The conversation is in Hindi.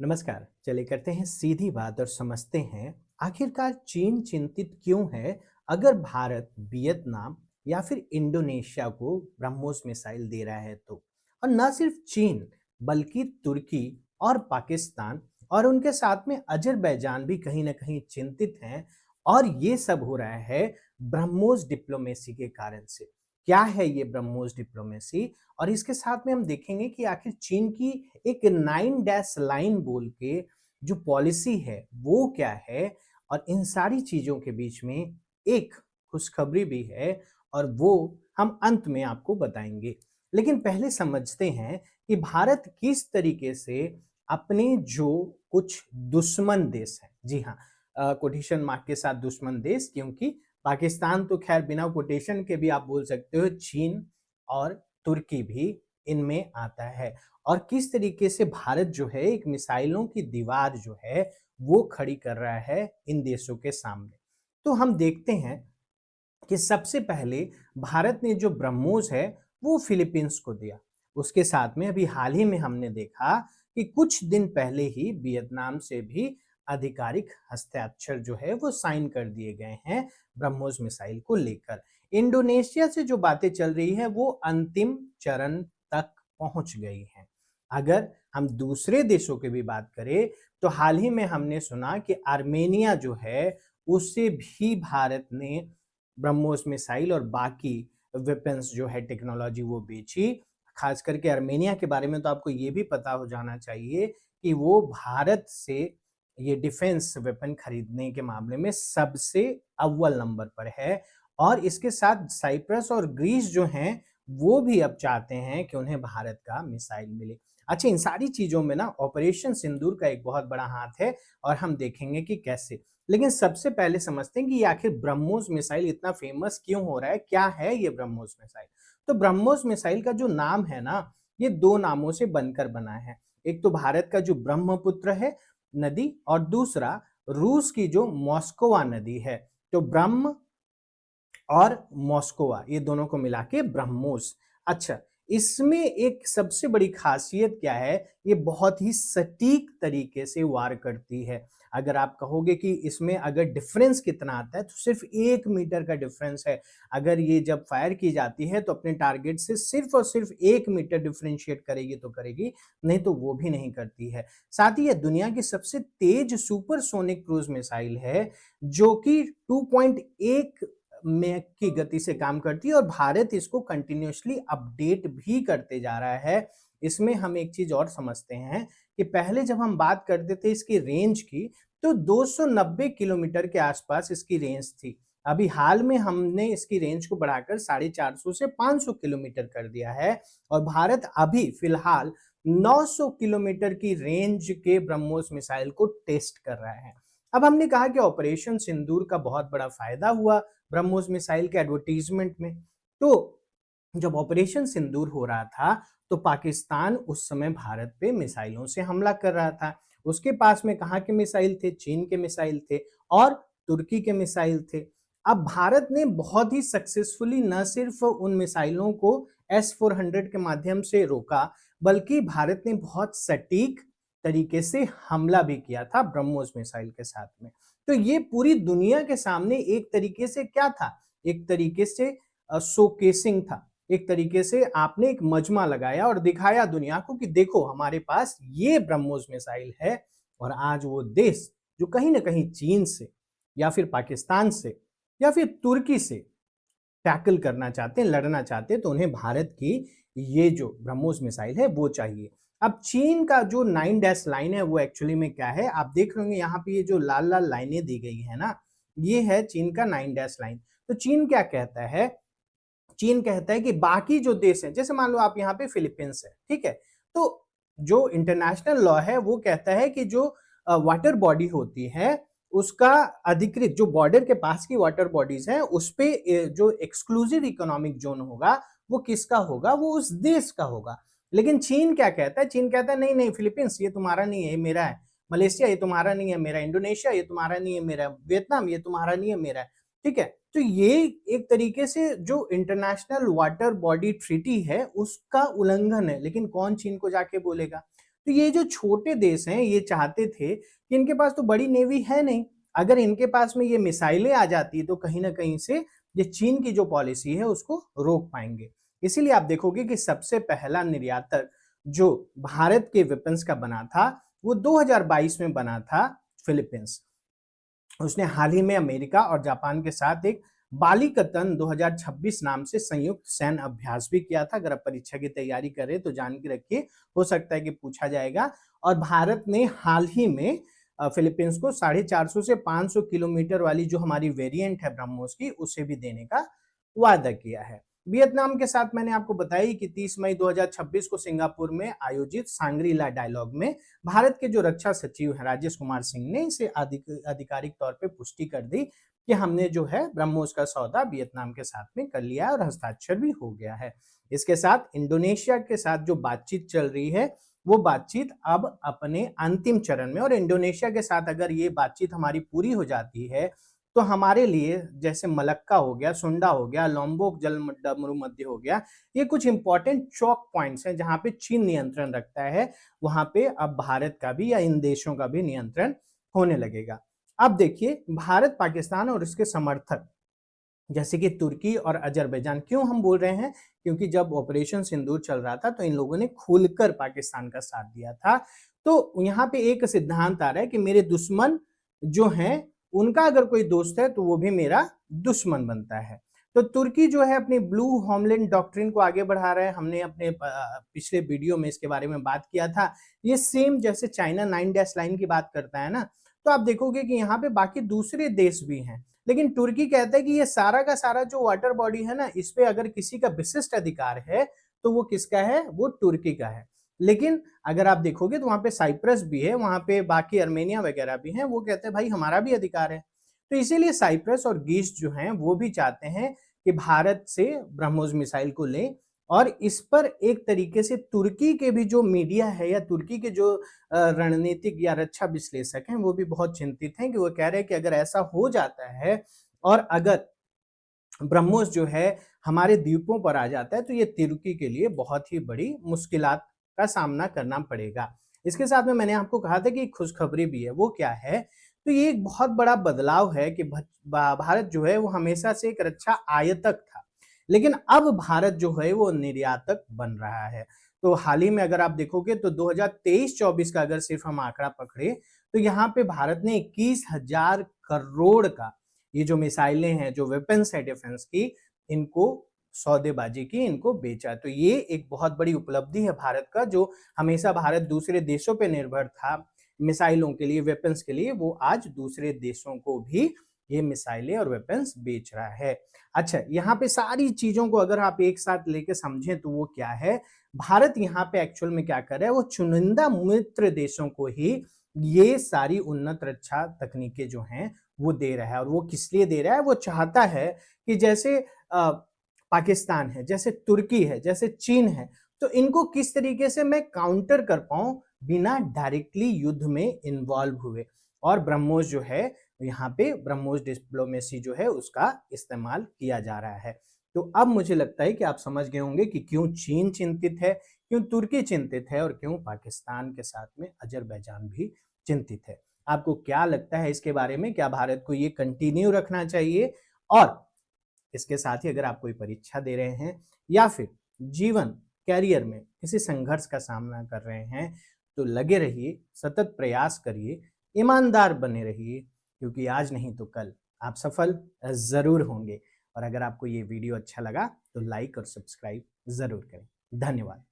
नमस्कार। चलिए करते हैं सीधी बात और समझते हैं आखिरकार चीन चिंतित क्यों है अगर भारत वियतनाम या फिर इंडोनेशिया को ब्रह्मोस मिसाइल दे रहा है तो। और न सिर्फ चीन बल्कि तुर्की और पाकिस्तान और उनके साथ में अजरबैजान भी कहीं ना कहीं चिंतित हैं। और ये सब हो रहा है ब्रह्मोस डिप्लोमेसी के कारण से। क्या है ये ब्रह्मोस डिप्लोमेसी? और इसके साथ में हम देखेंगे कि आखिर चीन की एक 9 डैश लाइन बोल के जो पॉलिसी है वो क्या है। और इन सारी चीजों के बीच में एक खुशखबरी भी है और वो हम अंत में आपको बताएंगे। लेकिन पहले समझते हैं कि भारत किस तरीके से अपने जो कुछ दुश्मन देश हैं, जी हाँ, कोटेशन मार्क के साथ दुश्मन देश, क्योंकि पाकिस्तान तो खैर बिना कोटेशन के भी आप बोल सकते हो, चीन और तुर्की भी इनमें आता है। और किस तरीके से भारत जो है एक मिसाइलों की दीवार जो है वो खड़ी कर रहा है इन देशों के सामने। तो हम देखते हैं कि सबसे पहले भारत ने जो ब्रह्मोस है वो फिलीपींस को दिया। उसके साथ में अभी हाल ही में हमने देखा कि कुछ दिन पहले ही वियतनाम से भी आधिकारिक हस्ताक्षर जो है वो साइन कर दिए गए हैं ब्रह्मोस मिसाइल को लेकर। इंडोनेशिया से जो बातें चल रही है वो अंतिम चरण तक पहुंच गई हैं। अगर हम दूसरे देशों की भी बात करें तो हाल ही में हमने सुना कि आर्मेनिया जो है उससे भी भारत ने ब्रह्मोस मिसाइल और बाकी वेपन्स जो है टेक्नोलॉजी वो बेची। खास करके आर्मेनिया के बारे में तो आपको ये भी पता हो जाना चाहिए कि वो भारत से ये डिफेंस वेपन खरीदने के मामले में सबसे अव्वल नंबर पर है। और इसके साथ साइप्रस और ग्रीस जो हैं वो भी अब चाहते हैं कि उन्हें भारत का मिसाइल मिले। अच्छा, इन सारी चीजों में ना ऑपरेशन सिंदूर का एक बहुत बड़ा हाथ है और हम देखेंगे कि कैसे। लेकिन सबसे पहले समझते हैं कि ये आखिर ब्रह्मोस मिसाइल इतना फेमस क्यों हो रहा है, क्या है ये ब्रह्मोस मिसाइल। तो ब्रह्मोस मिसाइल का जो नाम है ना, ये दो नामों से बनकर बना है। एक तो भारत का जो ब्रह्मपुत्र है नदी, और दूसरा रूस की जो मॉस्कोवा नदी है। तो ब्रह्म और मॉस्कोवा ये दोनों को मिला के ब्रह्मोस। अच्छा, इसमें एक सबसे बड़ी खासियत क्या है, ये बहुत ही सटीक तरीके से वार करती है। अगर आप कहोगे कि इसमें अगर डिफरेंस कितना आता है तो सिर्फ 1 मीटर का डिफरेंस है। अगर ये जब फायर की जाती है तो अपने टारगेट से सिर्फ और सिर्फ 1 मीटर डिफरेंशिएट करेगी तो करेगी, नहीं तो वो भी नहीं करती है। साथ ही यह दुनिया की सबसे तेज सुपरसोनिक क्रूज मिसाइल है जो कि 2.1 मैक की गति से काम करती है और भारत इसको कंटिन्यूअसली अपडेट भी करते जा रहा है। इसमें हम एक चीज और समझते हैं कि पहले जब हम बात करते थे इसकी रेंज की तो 290 किलोमीटर के आसपास इसकी रेंज थी। अभी हाल में हमने इसकी रेंज को बढ़ाकर 450 से 500 किलोमीटर कर दिया है और भारत अभी फिलहाल 900 किलोमीटर की रेंज के ब्रह्मोस मिसाइल को टेस्ट कर रहा है। अब हमने कहा कि ऑपरेशन सिंदूर का बहुत बड़ा फायदा हुआ ब्रह्मोस मिसाइल के एडवर्टीजमेंट में। तो जब ऑपरेशन सिंदूर हो रहा था तो पाकिस्तान उस समय भारत पे मिसाइलों से हमला कर रहा था। उसके पास में कहाँ के मिसाइल थे? चीन के मिसाइल थे और तुर्की के मिसाइल थे। अब भारत ने बहुत ही सक्सेसफुली न सिर्फ उन मिसाइलों को S-400 के माध्यम से रोका, बल्कि भारत ने बहुत सटीक तरीके से हमला भी किया था ब्रह्मोस मिसाइल के साथ में। तो ये पूरी दुनिया के सामने एक तरीके से क्या था? एक तरीके से शोकेसिंग था। एक तरीके से आपने एक मजमा लगाया और दिखाया दुनिया को कि देखो हमारे पास ये ब्रह्मोस मिसाइल है। और आज वो देश जो कहीं ना कहीं चीन से या फिर पाकिस्तान से या फिर तुर्की से टैकल करना चाहते हैं, लड़ना चाहते हैं, तो उन्हें भारत की ये जो ब्रह्मोस मिसाइल है वो चाहिए। अब चीन का जो 9 डैश लाइन है वो एक्चुअली में क्या है, आप देख रहे होंगे यहाँ पे ये जो लाल लाल लाइनें दी गई है ना, ये है चीन का 9 डैश लाइन। तो चीन क्या कहता है? चीन कहता है कि बाकी जो देश हैं, जैसे मान लो आप यहाँ पे फिलीपींस है, ठीक है, तो जो इंटरनेशनल लॉ है वो कहता है कि जो वाटर बॉडी होती है उसका अधिकृत जो बॉर्डर के पास की वाटर बॉडीज हैं उस पे जो एक्सक्लूसिव इकोनॉमिक जोन होगा वो किसका होगा? वो उस देश का होगा। लेकिन चीन क्या कहता है? चीन कहता है नहीं नहीं, फिलीपींस ये तुम्हारा नहीं है, ये मेरा है। मलेशिया ये तुम्हारा नहीं है, मेरा। इंडोनेशिया ये तुम्हारा नहीं है, मेरा। वियतनाम ये तुम्हारा नहीं है, मेरा है। ठीक है, तो ये एक तरीके से जो इंटरनेशनल वाटर बॉडी ट्रीटी है उसका उल्लंघन है। लेकिन कौन चीन को जाके बोलेगा? तो ये जो छोटे देश हैं ये चाहते थे कि इनके पास तो बड़ी नेवी है नहीं, अगर इनके पास में ये मिसाइलें आ जाती तो कहीं ना कहीं से ये चीन की जो पॉलिसी है उसको रोक पाएंगे। इसीलिए आप देखोगे कि सबसे पहला निर्यातक जो भारत के वेपन्स का बना था वो 2022 में बना था फिलीपींस। उसने हाल ही में अमेरिका और जापान के साथ एक बालिकतन 2026 नाम से संयुक्त सैन्य अभ्यास भी किया था। अगर आप परीक्षा की तैयारी करें तो जान के रखिए, हो सकता है कि पूछा जाएगा। और भारत ने हाल ही में फिलीपींस को 450 से 500 किलोमीटर वाली जो हमारी वेरिएंट है ब्रह्मोस की उसे भी देने का वादा किया है। वियतनाम के साथ मैंने आपको बताई कि 30 मई 2026 को सिंगापुर में आयोजित सांग्री-ला डायलॉग में भारत के जो रक्षा सचिव हैं राजेश कुमार सिंह ने इसे आधिकारिक तौर पे पुष्टि कर दी कि हमने जो है ब्रह्मोस का सौदा वियतनाम के साथ में कर लिया है और हस्ताक्षर भी हो गया है। इसके साथ इंडोनेशिया के साथ जो बातचीत चल रही है वो बातचीत अब अपने अंतिम चरण में, और इंडोनेशिया के साथ अगर ये बातचीत हमारी पूरी हो जाती है तो हमारे लिए जैसे मलक्का हो गया, सुंडा हो गया, लोम्बोक जलमरुमध्य हो गया, ये कुछ इंपॉर्टेंट चौक पॉइंट्स हैं जहां पे चीन नियंत्रण रखता है, वहां पे अब भारत का भी या इन देशों का भी नियंत्रण होने लगेगा। अब देखिए भारत, पाकिस्तान और इसके समर्थक जैसे कि तुर्की और अजरबैजान, क्यों हम बोल रहे हैं? क्योंकि जब ऑपरेशन सिंदूर चल रहा था तो इन लोगों ने खुलकर पाकिस्तान का साथ दिया था। तो यहाँ पे एक सिद्धांत आ रहा है कि मेरे दुश्मन जो हैं उनका अगर कोई दोस्त है तो वो भी मेरा दुश्मन बनता है। तो तुर्की जो है अपनी ब्लू होमलैंड डॉक्ट्रिन को आगे बढ़ा रहा है। हमने अपने पिछले वीडियो में इसके बारे में बात किया था। ये सेम जैसे चाइना 9 डैश लाइन की बात करता है ना, तो आप देखोगे कि यहाँ पे बाकी दूसरे देश भी हैं, लेकिन तुर्की कहता है कि ये सारा का सारा जो वाटर बॉडी है ना, इस पे अगर किसी का विशिष्ट अधिकार है तो वो किसका है? वो तुर्की का है। लेकिन अगर आप देखोगे तो वहां पे साइप्रस भी है, वहां पे बाकी अर्मेनिया वगैरह भी हैं, वो कहते हैं भाई हमारा भी अधिकार है। तो इसीलिए साइप्रस और ग्रीस जो हैं वो भी चाहते हैं कि भारत से ब्रह्मोस मिसाइल को लें। और इस पर एक तरीके से तुर्की के भी जो मीडिया है या तुर्की के जो रणनीतिक या रक्षा विश्लेषक हैं वो भी बहुत चिंतित हैं, कि वो कह रहे हैं कि अगर ऐसा हो जाता है और अगर ब्रह्मोस जो है हमारे द्वीपों पर आ जाता है तो ये तुर्की के लिए बहुत ही बड़ी मुश्किलात का सामना करना पड़ेगा। इसके साथ में मैंने आपको कहा था कि एक खुशखबरी भी है, वो क्या है? तो ये एक बहुत बड़ा बदलाव है कि भारत जो है वो हमेशा से एक रक्षा आयातक था, लेकिन अब भारत जो है वो निर्यातक बन रहा है। तो हाल ही में अगर आप देखोगे तो 2023-24 का अगर सिर्फ हम आंकड़ा पकड़े तो यहाँ पे भारत ने 21,000 करोड़ का ये जो मिसाइलें हैं, जो वेपन्स है डिफेंस की, इनको सौदेबाजी की, इनको बेचा। तो ये एक बहुत बड़ी उपलब्धि है भारत का, जो हमेशा भारत दूसरे देशों पे निर्भर था मिसाइलों के लिए, वेपन्स के लिए, वो आज दूसरे देशों को भी ये मिसाइलें और वेपन्स बेच रहा है। अच्छा, यहाँ पे सारी चीजों को अगर आप एक साथ लेके समझें तो वो क्या है? भारत यहाँ पे एक्चुअल में क्या कर रहा है? वो चुनिंदा मित्र देशों को ही ये सारी उन्नत रक्षा तकनीकें जो हैं वो दे रहा है। और वो किस लिए दे रहा है? वो चाहता है कि जैसे पाकिस्तान है, जैसे तुर्की है, जैसे चीन है, तो इनको किस तरीके से मैं काउंटर कर पाऊं बिना डायरेक्टली युद्ध में इन्वॉल्व हुए। और ब्रह्मोस जो है यहाँ पे ब्रह्मोस डिप्लोमेसी जो है उसका इस्तेमाल किया जा रहा है। तो अब मुझे लगता है कि आप समझ गए होंगे कि क्यों चीन चिंतित है, क्यों तुर्की चिंतित है और क्यों पाकिस्तान के साथ में अजरबैजान भी चिंतित है। आपको क्या लगता है इसके बारे में? क्या भारत को ये कंटिन्यू रखना चाहिए? और इसके साथ ही अगर आप कोई परीक्षा दे रहे हैं या फिर जीवन कैरियर में किसी संघर्ष का सामना कर रहे हैं तो लगे रहिए, सतत प्रयास करिए, ईमानदार बने रहिए, क्योंकि आज नहीं तो कल आप सफल जरूर होंगे। और अगर आपको ये वीडियो अच्छा लगा तो लाइक और सब्सक्राइब जरूर करें। धन्यवाद।